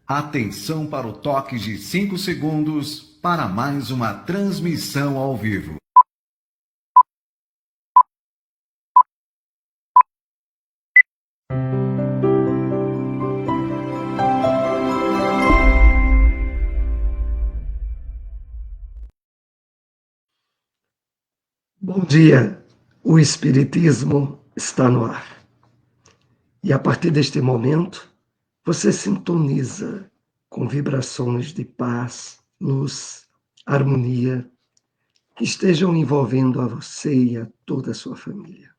Atenção para o toque de 5 segundos para mais uma transmissão ao vivo. Bom dia, o Espiritismo está no ar. E a partir deste momento, você sintoniza com vibrações de paz, luz, harmonia, que estejam envolvendo a você e a toda a sua família.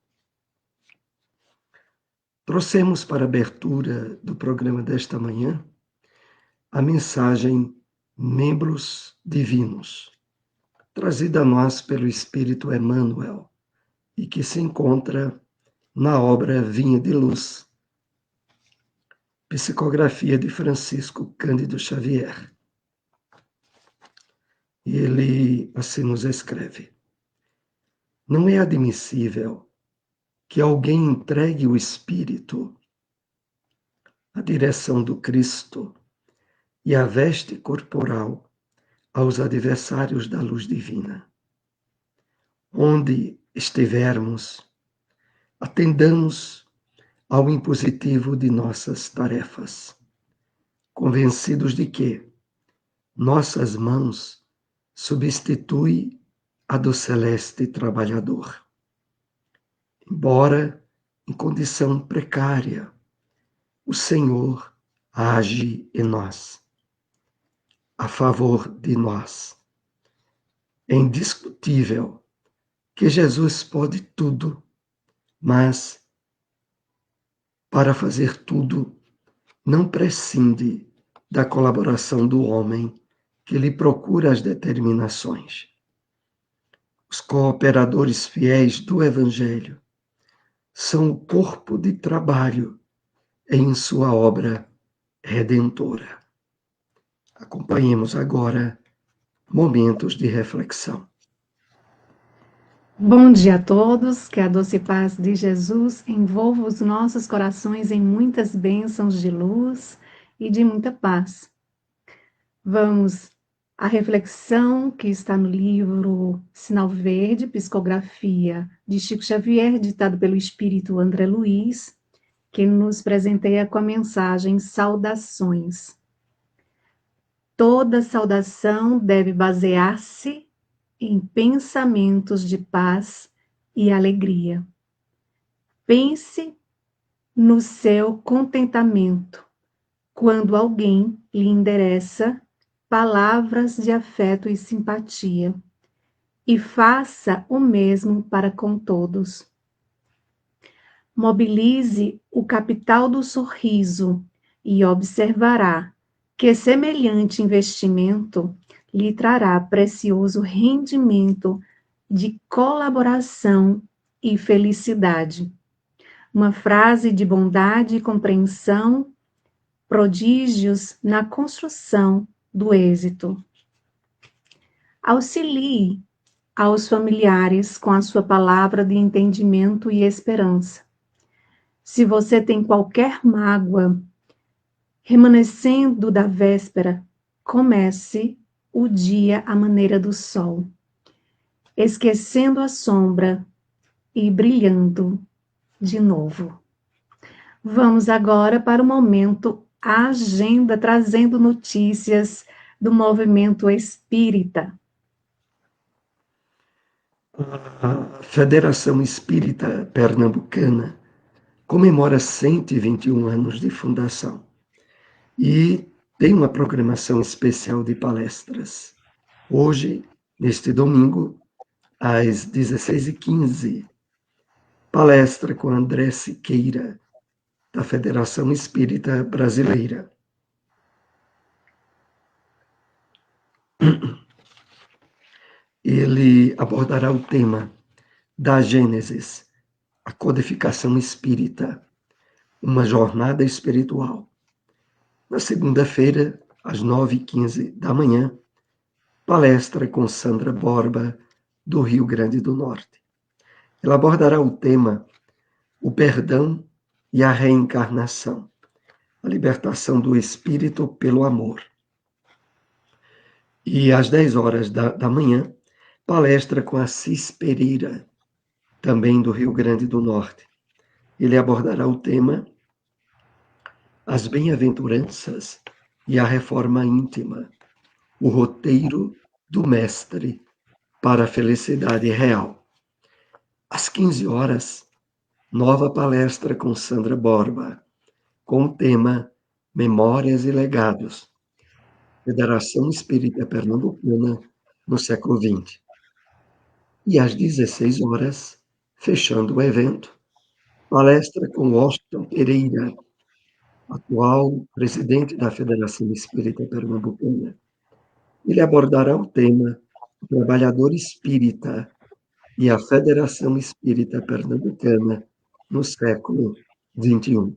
Trouxemos para a abertura do programa desta manhã a mensagem Membros Divinos, trazida a nós pelo Espírito Emmanuel, e que se encontra na obra Vinha de Luz, psicografia de Francisco Cândido Xavier. E ele assim nos escreve: não é admissível que alguém entregue o espírito, a direção do Cristo e a veste corporal aos adversários da luz divina. Onde estivermos, atendamos ao impositivo de nossas tarefas, convencidos de que nossas mãos substituem a do celeste trabalhador. Embora em condição precária, o Senhor age em nós, a favor de nós. É indiscutível que Jesus pode tudo, mas para fazer tudo não prescinde da colaboração do homem que lhe procura as determinações. Os cooperadores fiéis do Evangelho são o corpo de trabalho em sua obra redentora. Acompanhemos agora momentos de reflexão. Bom dia a todos, que a doce paz de Jesus envolva os nossos corações em muitas bênçãos de luz e de muita paz. Vamos à reflexão que está no livro Sinal Verde, Psicografia de Chico Xavier, ditado pelo Espírito André Luiz, que nos presenteia com a mensagem Saudações. Toda saudação deve basear-se em pensamentos de paz e alegria. Pense no seu contentamento quando alguém lhe endereça palavras de afeto e simpatia, e faça o mesmo para com todos. Mobilize o capital do sorriso e observará que semelhante investimento lhe trará precioso rendimento de colaboração e felicidade. Uma frase de bondade e compreensão, prodígios na construção do êxito. Auxilie aos familiares com a sua palavra de entendimento e esperança. Se você tem qualquer mágoa remanescendo da véspera, comece o dia à maneira do sol, esquecendo a sombra e brilhando de novo. Vamos agora para o momento Agenda, trazendo notícias do movimento espírita. A Federação Espírita Pernambucana comemora 121 anos de fundação e tem uma programação especial de palestras. Hoje, neste domingo, às 16h15, palestra com André Siqueira, da Federação Espírita Brasileira. Ele abordará o tema da Gênesis, a codificação espírita, uma jornada espiritual. Na segunda-feira, às 9h15 da manhã, palestra com Sandra Borba, do Rio Grande do Norte. Ela abordará o tema o perdão e a reencarnação, a libertação do espírito pelo amor. E às 10 horas da manhã, palestra com Assis Pereira, também do Rio Grande do Norte. Ele abordará o tema As Bem-aventuranças e a Reforma Íntima, o roteiro do Mestre para a felicidade real. Às 15 horas, nova palestra com Sandra Borba, com o tema Memórias e Legados, Federação Espírita Pernambucana no século XX. E às 16 horas, fechando o evento, palestra com Washington Pereira, atual presidente da Federação Espírita Pernambucana. Ele abordará o tema O Trabalhador Espírita e a Federação Espírita Pernambucana no século XXI.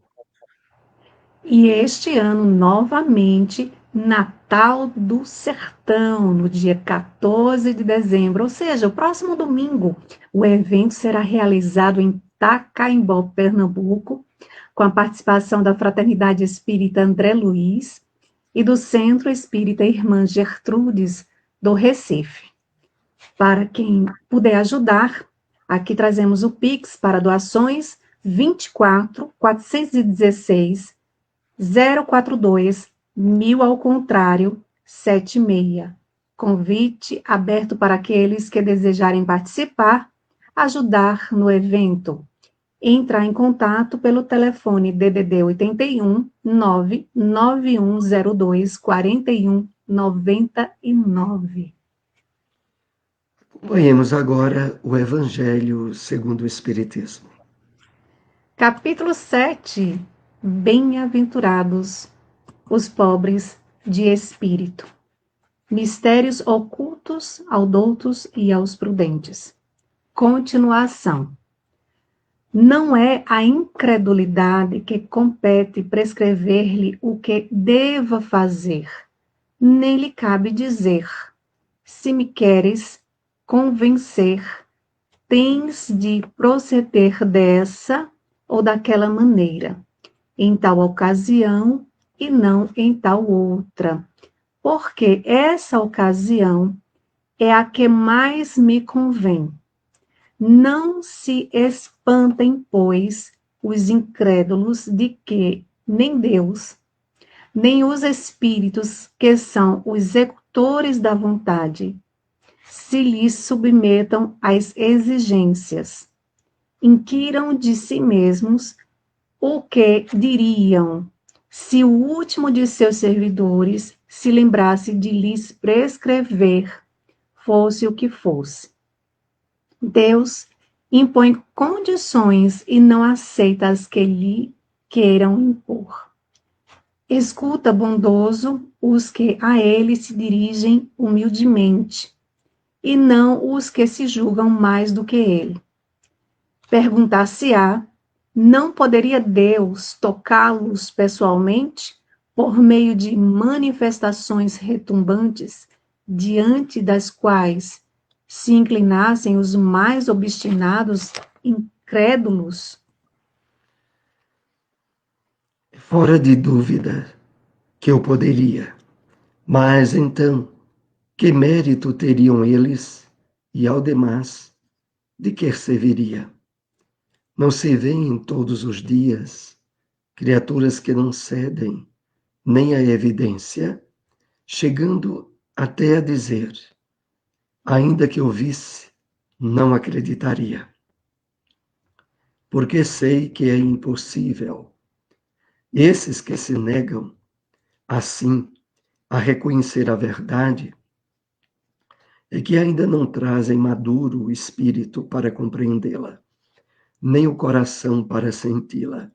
E este ano, novamente, Natal do Sertão, no dia 14 de dezembro, ou seja, o próximo domingo. O evento será realizado em Tacaimbó, Pernambuco, com a participação da Fraternidade Espírita André Luiz e do Centro Espírita Irmã Gertrudes, do Recife. Para quem puder ajudar, aqui trazemos o Pix para doações 24 416 042 1000 ao contrário 76. Convite aberto para aqueles que desejarem participar, ajudar no evento. Entrar em contato pelo telefone DDD 81 99102 4199. Acompanhemos agora o Evangelho segundo o Espiritismo. Capítulo 7. Bem-aventurados os pobres de espírito. Mistérios ocultos aos doutos e aos prudentes. Continuação. Não é a incredulidade que compete prescrever-lhe o que deva fazer, nem lhe cabe dizer: se me queres convencer, tens de proceder dessa ou daquela maneira, em tal ocasião e não em tal outra, porque essa ocasião é a que mais me convém. Não se espantem, pois, os incrédulos de que nem Deus, nem os espíritos que são os executores da vontade, se lhes submetam às exigências. Inquiram de si mesmos o que diriam se o último de seus servidores se lembrasse de lhes prescrever, fosse o que fosse. Deus impõe condições e não aceita as que lhe queiram impor. Escuta bondoso os que a ele se dirigem humildemente, e não os que se julgam mais do que ele. Perguntar-se-á, não poderia Deus tocá-los pessoalmente por meio de manifestações retumbantes, diante das quais se inclinassem os mais obstinados incrédulos? Fora de dúvida que eu poderia, mas então, que mérito teriam eles e ao demais, de que serviria? Não se vêem todos os dias criaturas que não cedem nem à evidência, chegando até a dizer: ainda que eu visse, não acreditaria. Porque sei que é impossível. Esses que se negam, assim, a reconhecer a verdade, é que ainda não trazem maduro o espírito para compreendê-la, nem o coração para senti-la.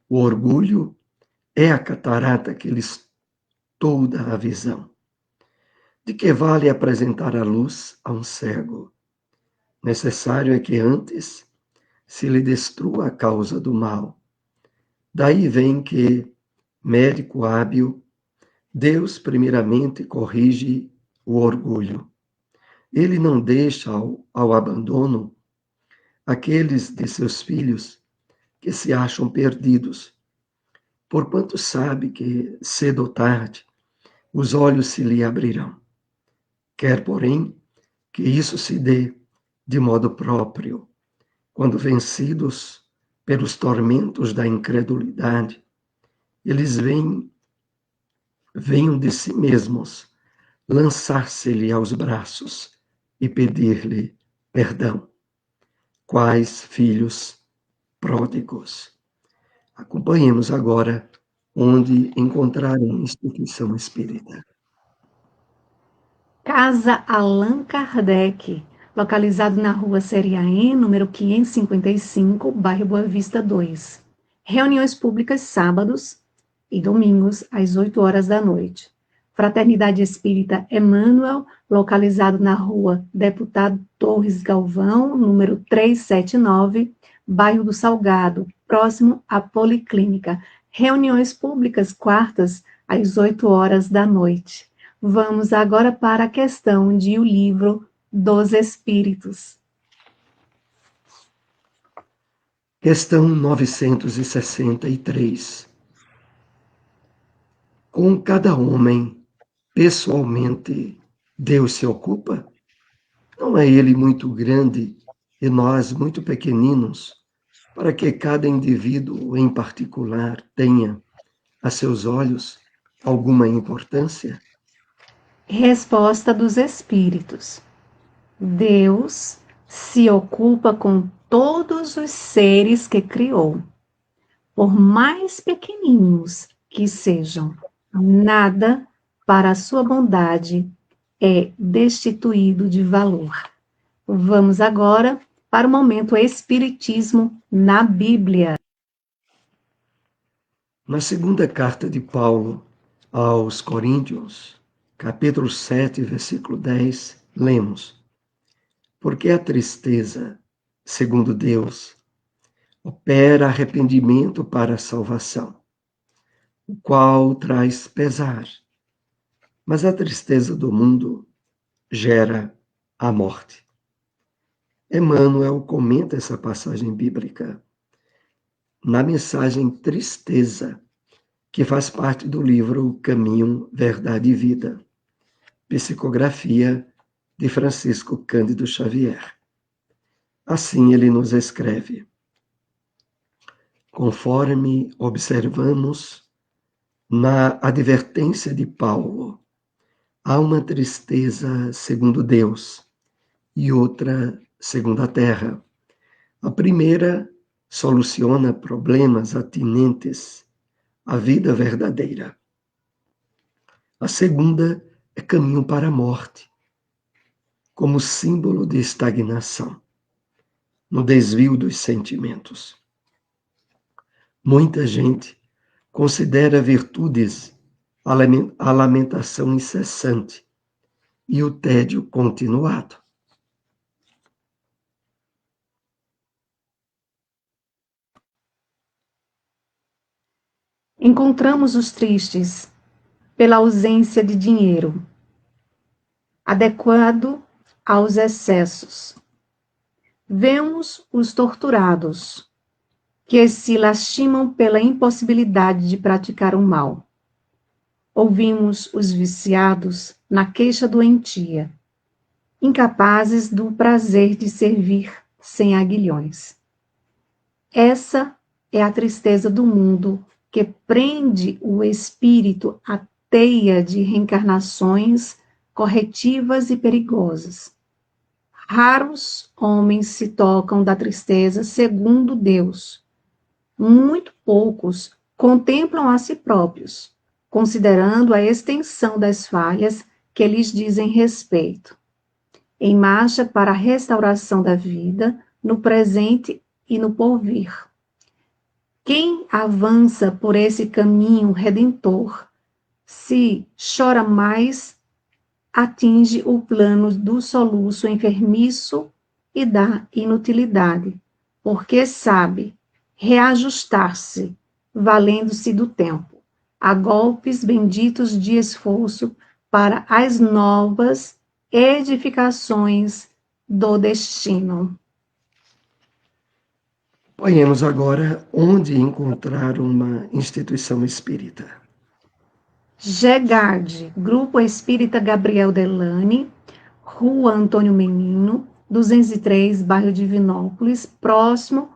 O orgulho é a catarata que lhes tolda a visão. De que vale apresentar a luz a um cego? Necessário é que antes se lhe destrua a causa do mal. Daí vem que, médico hábil, Deus primeiramente corrige o orgulho. Ele não deixa ao abandono aqueles de seus filhos que se acham perdidos, porquanto sabe que, cedo ou tarde, os olhos se lhe abrirão. Quer, porém, que isso se dê de modo próprio, quando vencidos pelos tormentos da incredulidade, eles venham de si mesmos lançar-se-lhe aos braços e pedir-lhe perdão. Quais filhos pródigos. Acompanhemos agora onde encontrar uma instituição espírita. Casa Allan Kardec, localizado na rua Seriaém, número 555, bairro Boa Vista 2. Reuniões públicas sábados e domingos, às 8 horas da noite. Fraternidade Espírita Emmanuel, localizado na rua Deputado Torres Galvão, número 379, bairro do Salgado, próximo à Policlínica. Reuniões públicas quartas, às 8 horas da noite. Vamos agora para a questão de O Livro dos Espíritos. Questão 963. Com cada homem, pessoalmente, Deus se ocupa? Não é ele muito grande e nós muito pequeninos, para que cada indivíduo em particular tenha, a seus olhos, alguma importância? Resposta dos Espíritos. Deus se ocupa com todos os seres que criou, por mais pequeninos que sejam. Nada para a sua bondade é destituído de valor. Vamos agora para o momento Espiritismo na Bíblia. Na segunda carta de Paulo aos Coríntios, capítulo 7, versículo 10, lemos: Porque a tristeza, segundo Deus, opera arrependimento para a salvação, o qual traz pesar, mas a tristeza do mundo gera a morte. Emmanuel comenta essa passagem bíblica na mensagem Tristeza, que faz parte do livro Caminho, Verdade e Vida, psicografia de Francisco Cândido Xavier. Assim ele nos escreve: conforme observamos na advertência de Paulo, há uma tristeza segundo Deus e outra segundo a terra. A primeira soluciona problemas atinentes à vida verdadeira. A segunda é caminho para a morte, como símbolo de estagnação, no desvio dos sentimentos. Muita gente considera virtudes a lamentação incessante e o tédio continuado. Encontramos os tristes pela ausência de dinheiro, adequado aos excessos. Vemos os torturados, que se lastimam pela impossibilidade de praticar o mal. Ouvimos os viciados na queixa doentia, incapazes do prazer de servir sem aguilhões. Essa é a tristeza do mundo que prende o espírito à teia de reencarnações corretivas e perigosas. Raros homens se tocam da tristeza segundo Deus. Muito poucos contemplam a si próprios, considerando a extensão das falhas que lhes dizem respeito. Em marcha para a restauração da vida, no presente e no porvir. Quem avança por esse caminho redentor, se chora mais, atinge o plano do soluço enfermiço e da inutilidade, porque sabe reajustar-se, valendo-se do tempo, a golpes benditos de esforço para as novas edificações do destino. Ponhamos agora onde encontrar uma instituição espírita. GEGARD, Grupo Espírita Gabriel Delane, Rua Antônio Menino, 203, bairro Divinópolis, próximo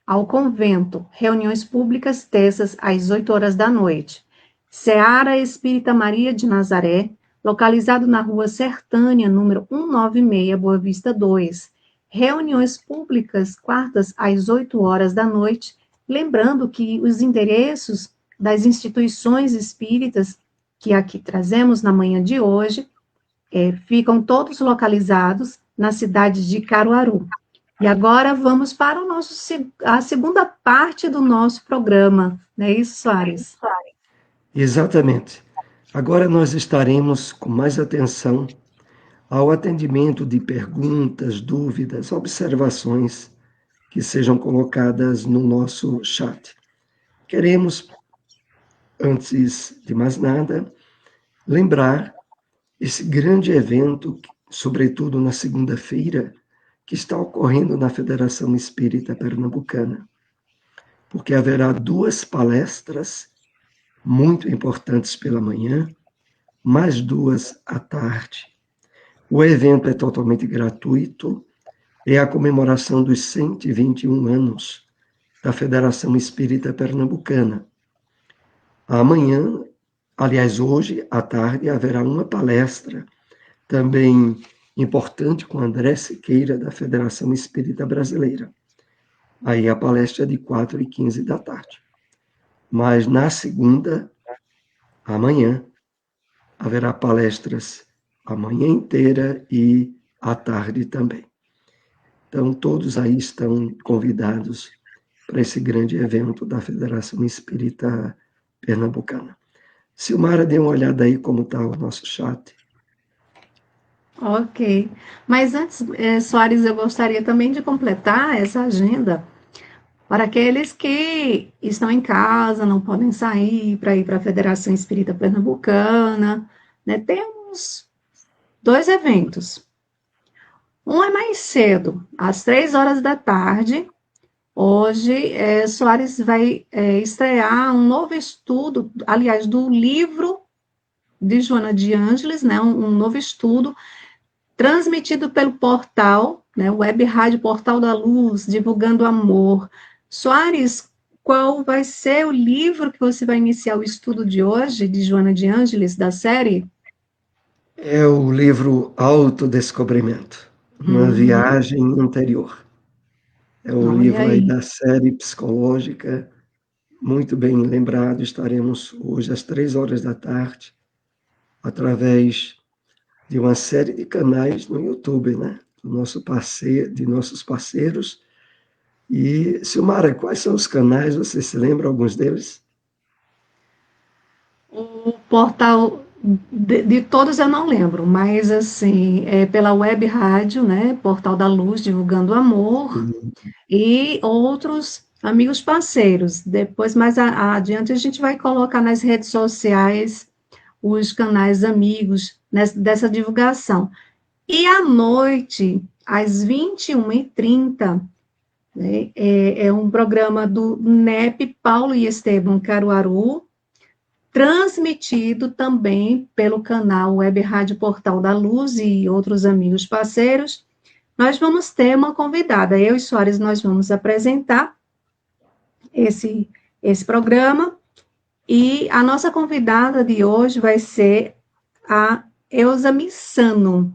ao convento. Reuniões públicas terças às 8 horas da noite. Seara Espírita Maria de Nazaré, localizado na Rua Sertânia, número 196, Boa Vista 2. Reuniões públicas quartas às 8 horas da noite. Lembrando que os endereços das instituições espíritas que aqui trazemos na manhã de hoje ficam todos localizados na cidade de Caruaru. E agora vamos para a segunda parte do nosso programa, não é isso, Soares? Exatamente. Agora nós estaremos com mais atenção ao atendimento de perguntas, dúvidas, observações que sejam colocadas no nosso chat. Queremos, antes de mais nada, lembrar esse grande evento, sobretudo na segunda-feira, que está ocorrendo na Federação Espírita Pernambucana, porque haverá 2 palestras muito importantes pela manhã, mais 2 à tarde. O evento é totalmente gratuito, é a comemoração dos 121 anos da Federação Espírita Pernambucana. Amanhã, aliás, hoje à tarde, haverá uma palestra também importante com André Siqueira, da Federação Espírita Brasileira. Aí a palestra é de 4h15 da tarde. Mas na segunda, amanhã, haverá palestras a manhã inteira e à tarde também. Então, todos aí estão convidados para esse grande evento da Federação Espírita Pernambucana. Silmara, dê uma olhada aí como está o nosso chat. Ok. Mas antes, Soares, eu gostaria também de completar essa agenda para aqueles que estão em casa, não podem sair para ir para a Federação Espírita Pernambucana, né? Temos 2 eventos. Um é mais cedo, às 3 horas da tarde. Hoje, Soares vai estrear um novo estudo, aliás, do livro de Joana de Ângeles, né? Um novo estudo transmitido pelo portal, né? Web Rádio Portal da Luz, divulgando amor. Soares, qual vai ser o livro que você vai iniciar o estudo de hoje, de Joana de Ângeles, da série? É o livro Autodescobrimento, uma viagem interior. É o Olha livro aí aí. da série psicológica, muito bem lembrado. Estaremos hoje às 3 horas da tarde, através de uma série de canais no YouTube, né? De nossos parceiros. E, Silmara, quais são os canais? Você se lembra alguns deles? O portal de todos eu não lembro, mas assim, pela web rádio, né? Portal da Luz, divulgando amor, e outros amigos parceiros. Depois, mais adiante, a gente vai colocar nas redes sociais os canais amigos dessa divulgação. E à noite, às 21h30, né, é um programa do NEP Paulo e Estevam Caruaru, transmitido também pelo canal Web Rádio Portal da Luz e outros amigos parceiros. Nós vamos ter uma convidada, eu e Soares, nós vamos apresentar esse programa, e a nossa convidada de hoje vai ser a Elza Missano,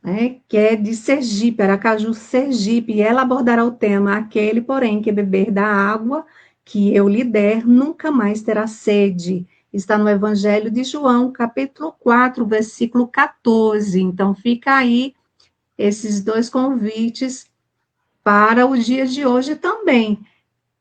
né, que é de Sergipe, Aracaju, Sergipe, e ela abordará o tema: aquele, porém, que beber da água que eu lhe der, nunca mais terá sede. Está no Evangelho de João, capítulo 4, versículo 14. Então, fica aí esses 2 convites para o dia de hoje também.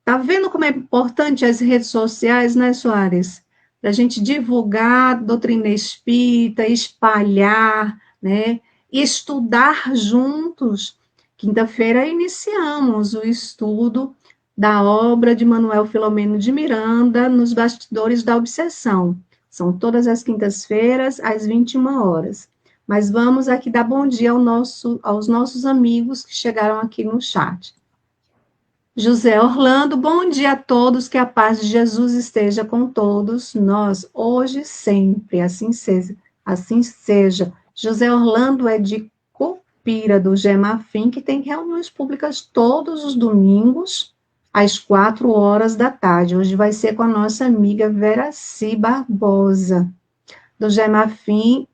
Tá vendo como é importante as redes sociais, né, Soares? Para a gente divulgar a doutrina espírita, espalhar, né? E estudar juntos. Quinta-feira iniciamos o estudo da obra de Manuel Filomeno de Miranda, Nos Bastidores da Obsessão. São todas as quintas-feiras, às 21 horas. Mas vamos aqui dar bom dia aos nossos amigos que chegaram aqui no chat. José Orlando, bom dia a todos, que a paz de Jesus esteja com todos nós, hoje e sempre, assim seja. Assim seja. José Orlando é de Cupira, do Gemafim, que tem reuniões públicas todos os domingos, às 4 horas da tarde. Hoje vai ser com a nossa amiga Veraci Barbosa, do Gemafim,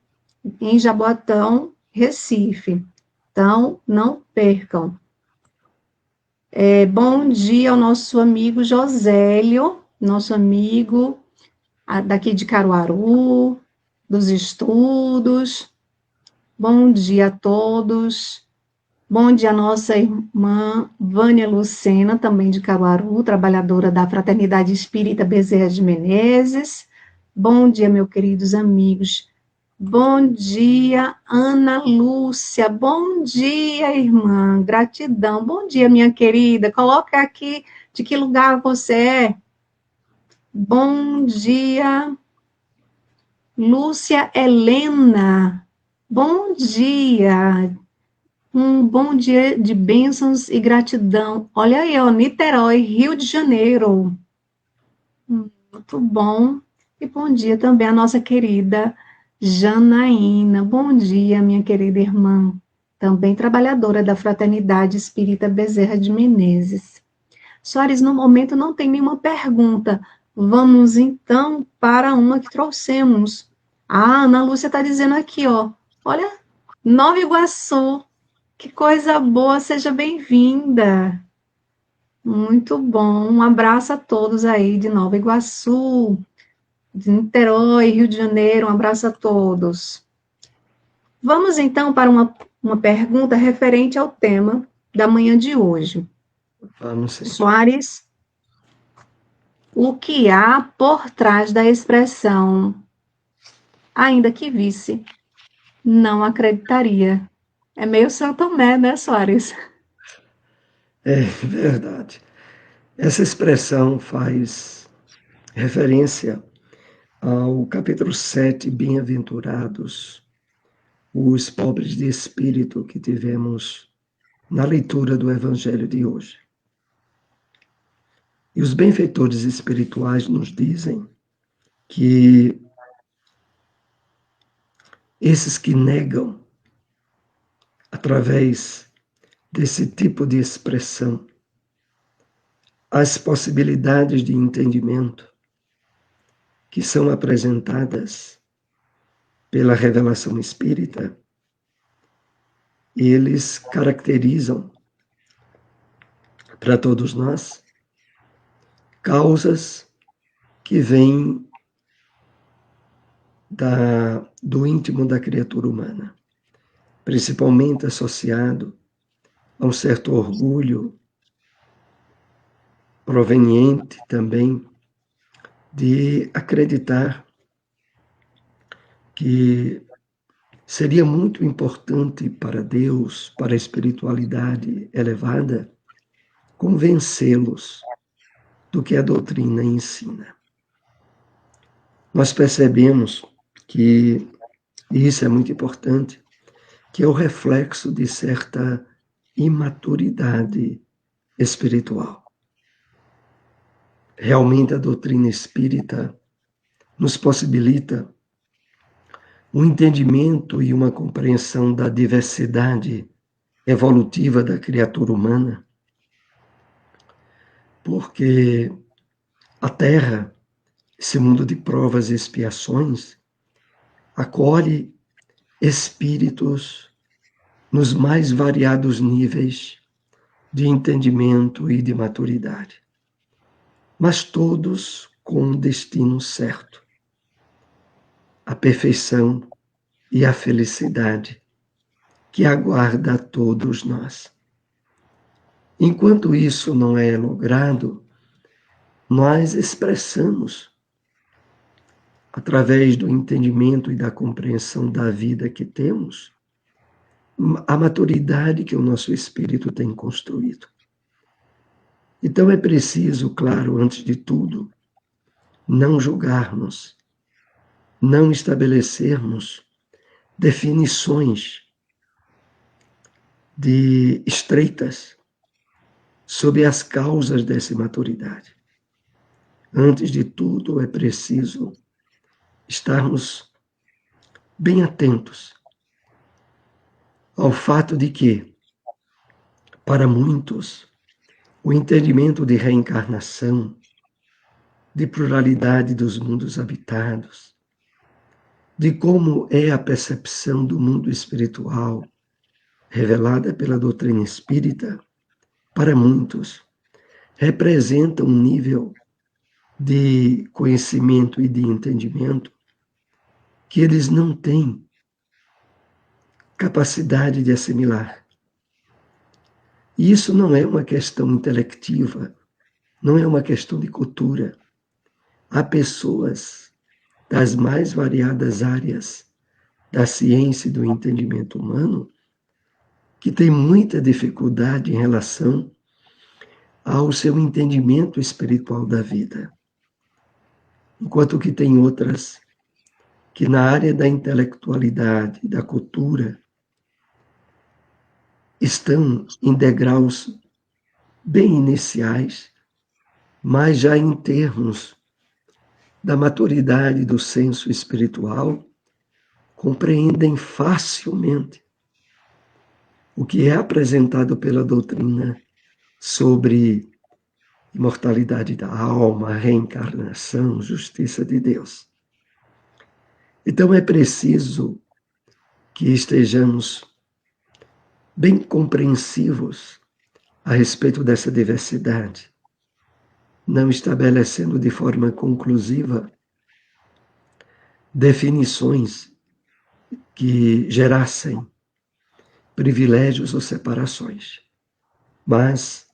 em Jaboatão, Recife. Então, não percam. Bom dia ao nosso amigo Josélio, nosso amigo daqui de Caruaru, dos estudos. Bom dia a todos. Bom dia à nossa irmã Vânia Lucena, também de Caruaru, trabalhadora da Fraternidade Espírita Bezerra de Menezes. Bom dia, meus queridos amigos. Bom dia, Ana Lúcia. Bom dia, irmã. Gratidão. Bom dia, minha querida. Coloca aqui de que lugar você é. Bom dia, Lúcia Helena. Bom dia. Um bom dia de bênçãos e gratidão. Olha aí, ó, Niterói, Rio de Janeiro. Muito bom. E bom dia também à nossa querida Janaína. Bom dia, minha querida irmã, também trabalhadora da Fraternidade Espírita Bezerra de Menezes. Soares, no momento não tem nenhuma pergunta. Vamos então para uma que trouxemos. A Ana Lúcia está dizendo aqui, ó. Olha, Nova Iguaçu. Que coisa boa, seja bem-vinda. Muito bom. Um abraço a todos aí de Nova Iguaçu, de Niterói, Rio de Janeiro. Um abraço a todos. Vamos então para uma pergunta referente ao tema da manhã de hoje. Vamos sim. Soares, o que há por trás da expressão ainda que visse, não acreditaria? É meio São Tomé, né, Soares? É verdade. Essa expressão faz referência ao capítulo 7, Bem-aventurados, os pobres de espírito, que tivemos na leitura do Evangelho de hoje. E os benfeitores espirituais nos dizem que esses que negam, através desse tipo de expressão, as possibilidades de entendimento que são apresentadas pela revelação espírita, eles caracterizam para todos nós causas que vêm do íntimo da criatura humana, principalmente associado a um certo orgulho proveniente também de acreditar que seria muito importante para Deus, para a espiritualidade elevada, convencê-los do que a doutrina ensina. Nós percebemos que, e isso é muito importante, que é o reflexo de certa imaturidade espiritual. Realmente a doutrina espírita nos possibilita um entendimento e uma compreensão da diversidade evolutiva da criatura humana, porque a Terra, esse mundo de provas e expiações, acolhe espíritos nos mais variados níveis de entendimento e de maturidade, mas todos com um destino certo: a perfeição e a felicidade que aguarda a todos nós. Enquanto isso não é logrado, nós expressamos, através do entendimento e da compreensão da vida que temos, a maturidade que o nosso espírito tem construído. Então é preciso, claro, antes de tudo, não julgarmos, não estabelecermos definições estreitas sobre as causas dessa imaturidade. Antes de tudo, é preciso estarmos bem atentos ao fato de que, para muitos, o entendimento de reencarnação, de pluralidade dos mundos habitados, de como é a percepção do mundo espiritual revelada pela doutrina espírita, para muitos, representa um nível de conhecimento e de entendimento que eles não têm capacidade de assimilar. E isso não é uma questão intelectiva, não é uma questão de cultura. Há pessoas das mais variadas áreas da ciência e do entendimento humano que têm muita dificuldade em relação ao seu entendimento espiritual da vida. Enquanto que tem outras que na área da intelectualidade, da cultura, estão em degraus bem iniciais, mas já em termos da maturidade do senso espiritual, compreendem facilmente o que é apresentado pela doutrina sobre imortalidade da alma, reencarnação, justiça de Deus. Então é preciso que estejamos bem compreensivos a respeito dessa diversidade, não estabelecendo de forma conclusiva definições que gerassem privilégios ou separações. Mas,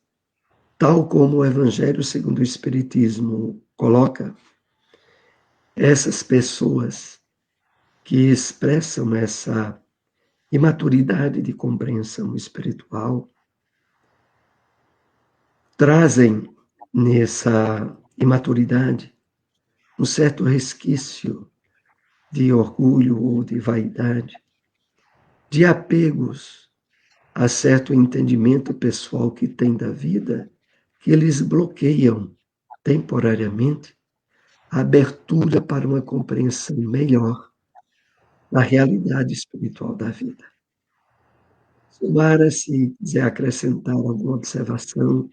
tal como o Evangelho segundo o Espiritismo coloca, essas pessoas que expressam essa imaturidade de compreensão espiritual trazem nessa imaturidade um certo resquício de orgulho ou de vaidade, de apegos a certo entendimento pessoal que tem da vida, que eles bloqueiam temporariamente a abertura para uma compreensão melhor da realidade espiritual da vida. Sumara, se quiser acrescentar alguma observação,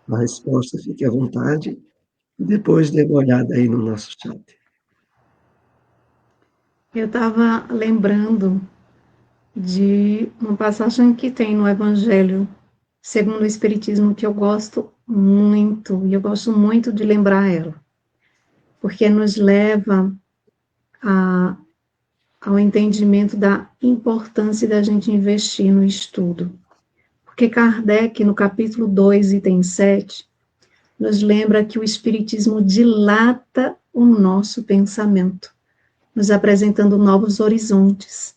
uma resposta, fique à vontade, e depois dê uma olhada aí no nosso chat. Eu estava lembrando de uma passagem que tem no Evangelho segundo o Espiritismo que eu gosto muito, e eu gosto muito de lembrar ela, porque nos leva ao entendimento da importância da gente investir no estudo. Porque Kardec, no capítulo 2, item 7, nos lembra que o Espiritismo dilata o nosso pensamento, nos apresentando novos horizontes,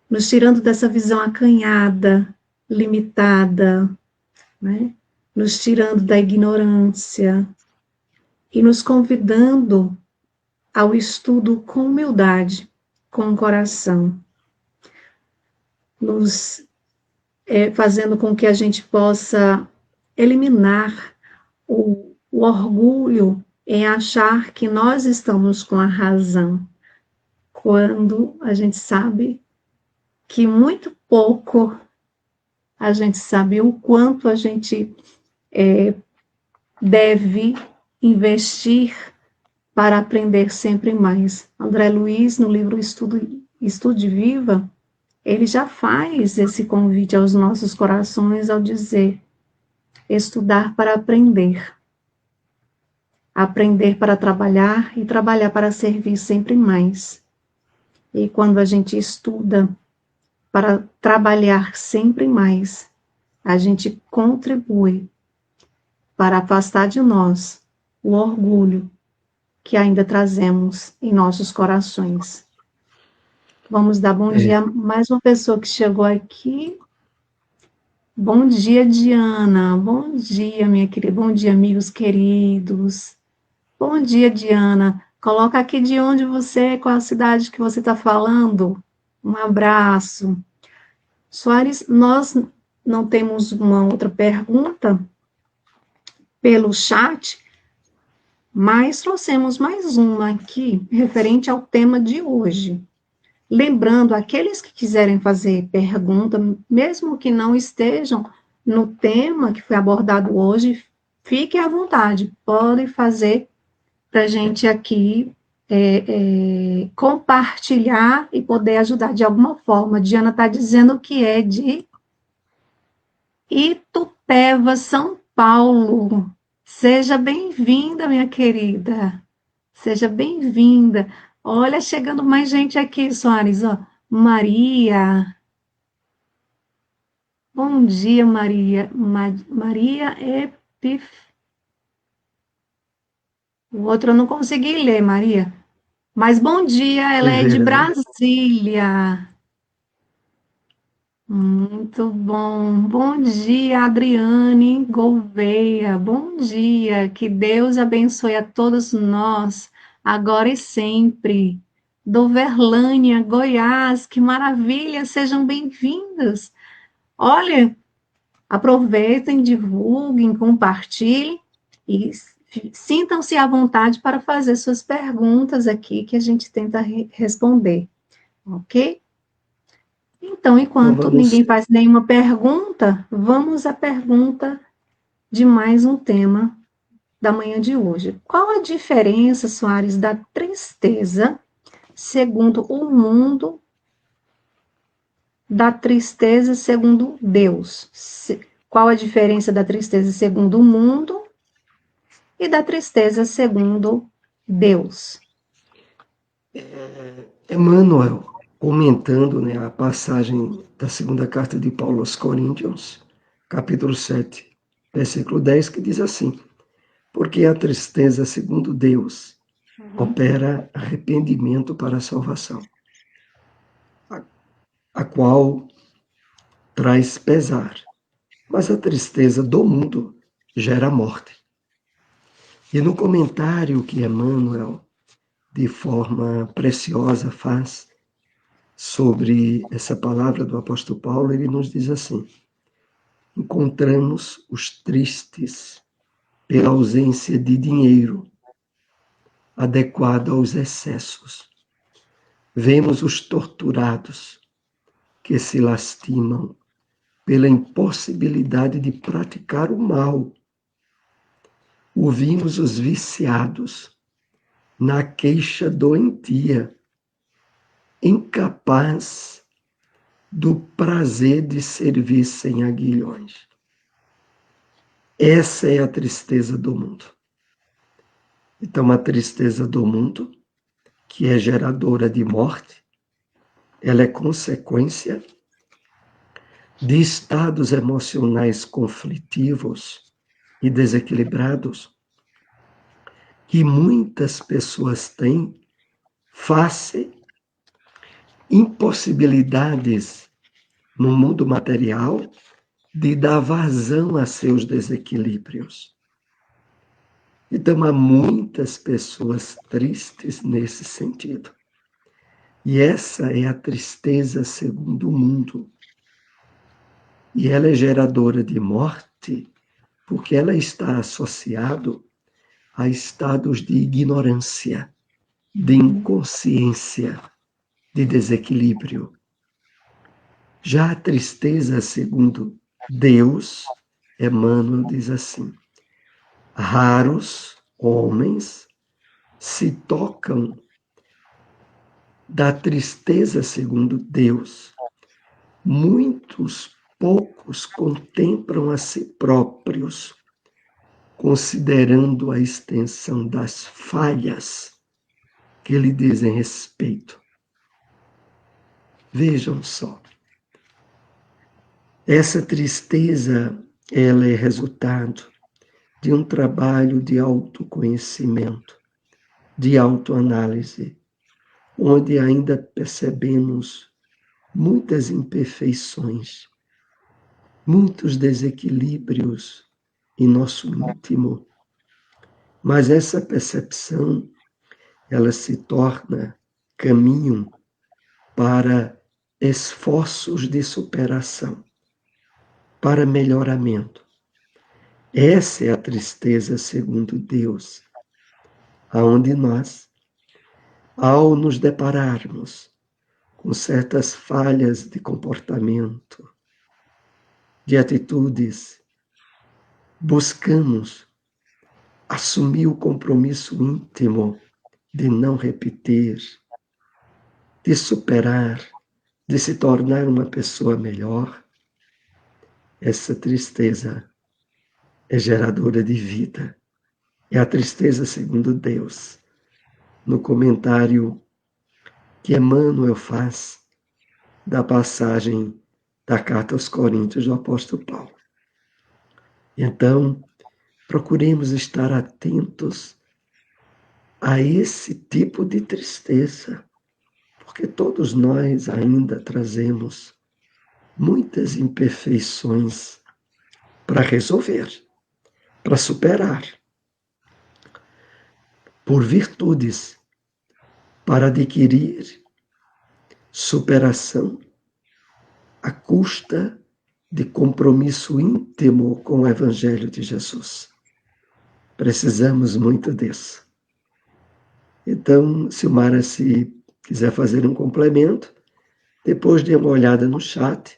nos tirando dessa visão acanhada, limitada, né? Nos tirando da ignorância e nos convidando ao estudo com humildade, com o coração, nos fazendo com que a gente possa eliminar o orgulho em achar que nós estamos com a razão, quando a gente sabe que muito pouco a gente sabe o quanto a gente deve investir para aprender sempre mais. André Luiz, no livro Estude Viva, ele já faz esse convite aos nossos corações ao dizer: estudar para aprender. Aprender para trabalhar e trabalhar para servir sempre mais. E quando a gente estuda para trabalhar sempre mais, a gente contribui para afastar de nós o orgulho que ainda trazemos em nossos corações. Vamos dar bom dia a mais uma pessoa que chegou aqui. Bom dia, Diana. Bom dia, minha querida. Bom dia, amigos queridos. Bom dia, Diana. Coloca aqui de onde você, qual a cidade que você está falando. Um abraço. Soares, nós não temos uma outra pergunta, pelo chat, mas trouxemos mais uma aqui, referente ao tema de hoje. Lembrando, aqueles que quiserem fazer pergunta, mesmo que não estejam no tema que foi abordado hoje, fiquem à vontade, podem fazer para a gente aqui compartilhar e poder ajudar de alguma forma. Diana está dizendo que é de Itupeva, São Paulo. Seja bem-vinda, minha querida. Seja bem-vinda. Olha, chegando mais gente aqui, Soares, ó. Maria. Bom dia, Maria. Maria Epif. O outro eu não consegui ler, Maria. Mas bom dia, ela é de Ferreira, né? Brasília. Muito bom. Bom dia, Adriane Gouveia. Bom dia. Que Deus abençoe a todos nós, agora e sempre. Do Verlânia, Goiás. Que maravilha. Sejam bem-vindos. Olha, aproveitem, divulguem, compartilhem e sintam-se à vontade para fazer suas perguntas aqui que a gente tenta responder, ok? Então, Então enquanto vamos, ninguém faz nenhuma pergunta, vamos à pergunta de mais um tema da manhã de hoje. Qual a diferença, Soares, da tristeza segundo o mundo, da tristeza segundo Deus? Qual a diferença da tristeza segundo o mundo e da tristeza segundo Deus? Emmanuel, comentando, né, a passagem da segunda carta de Paulo aos Coríntios, capítulo 7, versículo 10, que diz assim: porque a tristeza, segundo Deus, opera arrependimento para a salvação, a qual traz pesar, mas a tristeza do mundo gera morte. E no comentário que Emmanuel, de forma preciosa, faz sobre essa palavra do apóstolo Paulo, ele nos diz assim: encontramos os tristes pela ausência de dinheiro adequado aos excessos. Vemos os torturados que se lastimam pela impossibilidade de praticar o mal. Ouvimos os viciados na queixa doentia, incapaz do prazer de servir sem aguilhões. Essa é a tristeza do mundo. Então, a tristeza do mundo, que é geradora de morte, ela é consequência de estados emocionais conflitivos e desequilibrados que muitas pessoas têm face impossibilidades no mundo material de dar vazão a seus desequilíbrios. Então, há muitas pessoas tristes nesse sentido. E essa é a tristeza segundo o mundo. E ela é geradora de morte, porque ela está associada a estados de ignorância, de inconsciência, de desequilíbrio. Já a tristeza segundo Deus, Emmanuel diz assim: raros homens se tocam da tristeza segundo Deus. Muitos poucos contemplam a si próprios, considerando a extensão das falhas que lhe dizem respeito. Vejam só, essa tristeza, ela é resultado de um trabalho de autoconhecimento, de autoanálise, onde ainda percebemos muitas imperfeições, muitos desequilíbrios em nosso íntimo. Mas essa percepção, ela se torna caminho para esforços de superação, para melhoramento. Essa é a tristeza segundo Deus, aonde nós, ao nos depararmos com certas falhas de comportamento, de atitudes, buscamos assumir o compromisso íntimo de não repetir, de superar, de se tornar uma pessoa melhor. Essa tristeza é geradora de vida. É a tristeza segundo Deus. No comentário que Emmanuel faz da passagem da carta aos Coríntios do apóstolo Paulo. Então, procuremos estar atentos a esse tipo de tristeza, porque todos nós ainda trazemos muitas imperfeições para resolver, para superar, por virtudes, para adquirir superação à custa de compromisso íntimo com o Evangelho de Jesus. Precisamos muito disso. Então, Silmara, se quiser fazer um complemento, depois dê uma olhada no chat.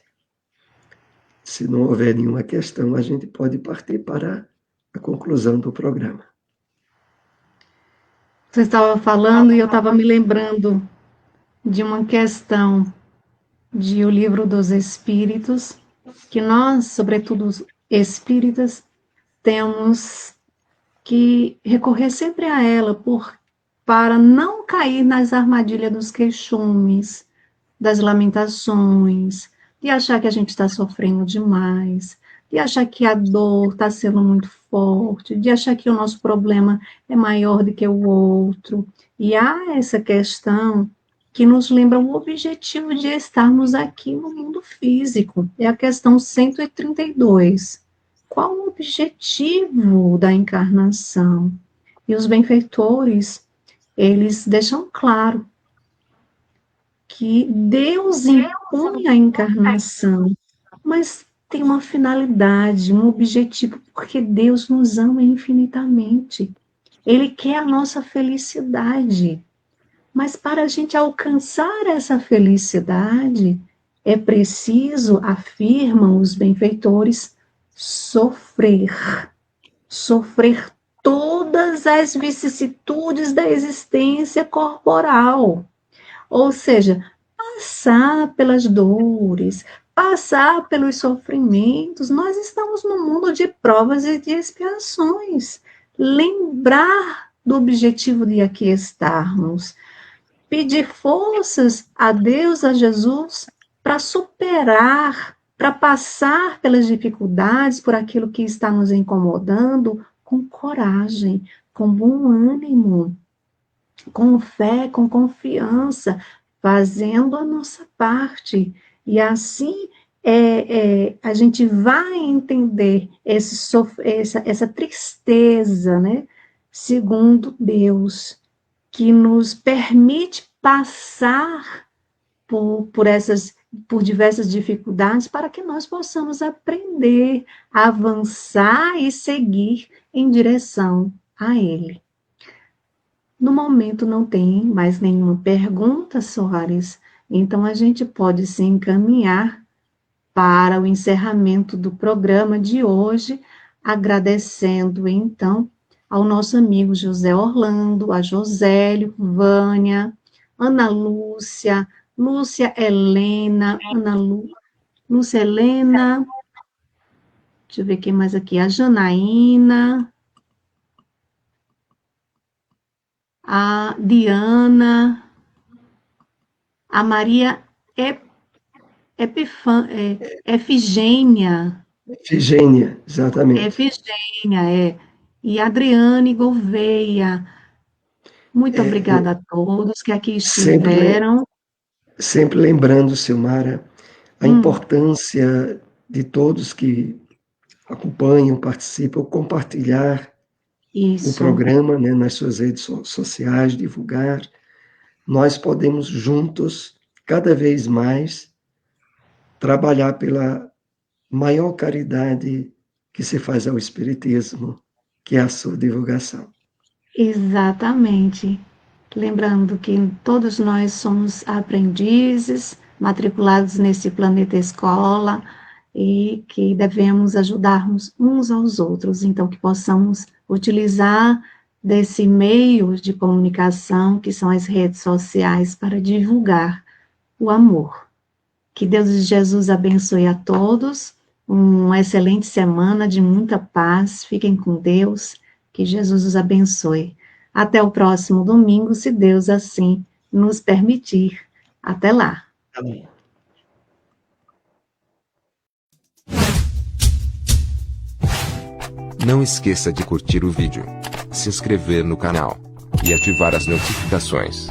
Se não houver nenhuma questão, a gente pode partir para a conclusão do programa. Você estava falando e eu estava me lembrando de uma questão de O Livro dos Espíritos, que nós, sobretudo os espíritas, temos que recorrer sempre a ela para não cair nas armadilhas dos queixumes, das lamentações, de achar que a gente está sofrendo demais, de achar que a dor está sendo muito forte, de achar que o nosso problema é maior do que o outro. E há essa questão que nos lembra o objetivo de estarmos aqui no mundo físico. É a questão 132. Qual o objetivo da encarnação? E os benfeitores, eles deixam claro que Deus impõe a encarnação, mas tem uma finalidade, um objetivo, porque Deus nos ama infinitamente. Ele quer a nossa felicidade. Mas para a gente alcançar essa felicidade, é preciso, afirmam os benfeitores, sofrer. Sofrer todas as vicissitudes da existência corporal. Ou seja, passar pelas dores, passar pelos sofrimentos. Nós estamos num mundo de provas e de expiações. Lembrar do objetivo de aqui estarmos. Pedir forças a Deus, a Jesus, para superar, para passar pelas dificuldades, por aquilo que está nos incomodando, com coragem, com bom ânimo, com fé, com confiança, fazendo a nossa parte. E assim a gente vai entender essa tristeza, né? Segundo Deus, que nos permite passar por diversas dificuldades para que nós possamos aprender, avançar e seguir em direção a Ele. No momento não tem mais nenhuma pergunta, Soares, então a gente pode se encaminhar para o encerramento do programa de hoje, agradecendo então ao nosso amigo José Orlando, a Josélio, Vânia, Ana Lúcia, Lúcia Helena, Lúcia Helena, deixa eu ver quem mais aqui, a Janaína, a Diana, a Maria Efigênia. Efigênia, exatamente. Efigênia, E Adriane Gouveia. Muito obrigada a todos que aqui estiveram. Sempre lembrando, Silmara, a importância de todos que acompanham, participam, compartilhar o programa, né, nas suas redes sociais, divulgar. Nós podemos juntos, cada vez mais, trabalhar pela maior caridade que se faz ao Espiritismo, que é a sua divulgação. Exatamente. Lembrando que todos nós somos aprendizes, matriculados nesse planeta escola, e que devemos ajudarmos uns aos outros, então que possamos utilizar desse meio de comunicação, que são as redes sociais, para divulgar o amor. Que Deus e Jesus abençoe a todos, uma excelente semana de muita paz, fiquem com Deus, que Jesus os abençoe. Até o próximo domingo, se Deus assim nos permitir. Até lá. Amém. Não esqueça de curtir o vídeo, se inscrever no canal e ativar as notificações.